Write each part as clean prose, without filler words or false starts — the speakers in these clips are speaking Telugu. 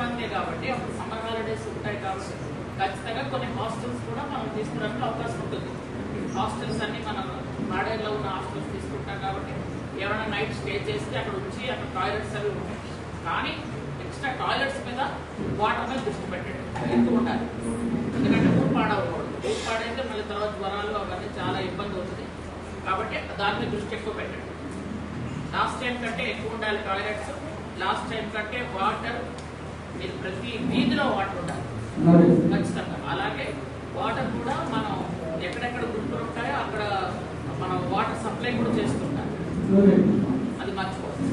మంతే కాబట్టి అప్పుడు సమ్మర్ హాలిడేస్ ఉంటాయి కాబట్టి ఖచ్చితంగా కొన్ని హాస్టల్స్ కూడా మనం తీసుకురావడానికి అవకాశం ఉంటుంది. హాస్టల్స్ అన్ని మనం మాడేరులో ఉన్న హాస్టల్స్ తీసుకుంటాం కాబట్టి ఎవరైనా నైట్ స్టే చేస్తే అక్కడ ఉంచి అక్కడ టాయిలెట్స్ అవి ఉంటాయి. కానీ ఎక్స్ట్రా టాయిలెట్స్ మీద వాటర్ మీద దృష్టి పెట్టండి, ఎక్కువ ఉండాలి. ఎందుకంటే ఊరు పాడవకూడదు. ఊరు పాడైతే మళ్ళీ తర్వాత జ్వరాలు అవన్నీ చాలా ఇబ్బంది అవుతుంది. కాబట్టి దాని మీద దృష్టి ఎక్కువ పెట్టండి. లాస్ట్ టైం కంటే ఎక్కువ ఉండాలి టాయిలెట్స్. లాస్ట్ టైం కంటే వాటర్ మీరు ప్రతి వీధిలో వాటర్ ఉండాలి ఖచ్చితంగా. అలాగే వాటర్ కూడా మనం ఎక్కడెక్కడ గుంటలు ఉంటాయో అక్కడ మనం వాటర్ సప్లై కూడా చేస్తుంటాం, అది మర్చిపోతుంది.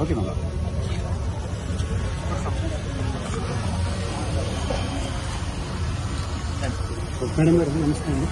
Okay madam. మేడం గారు నమస్తే అండి.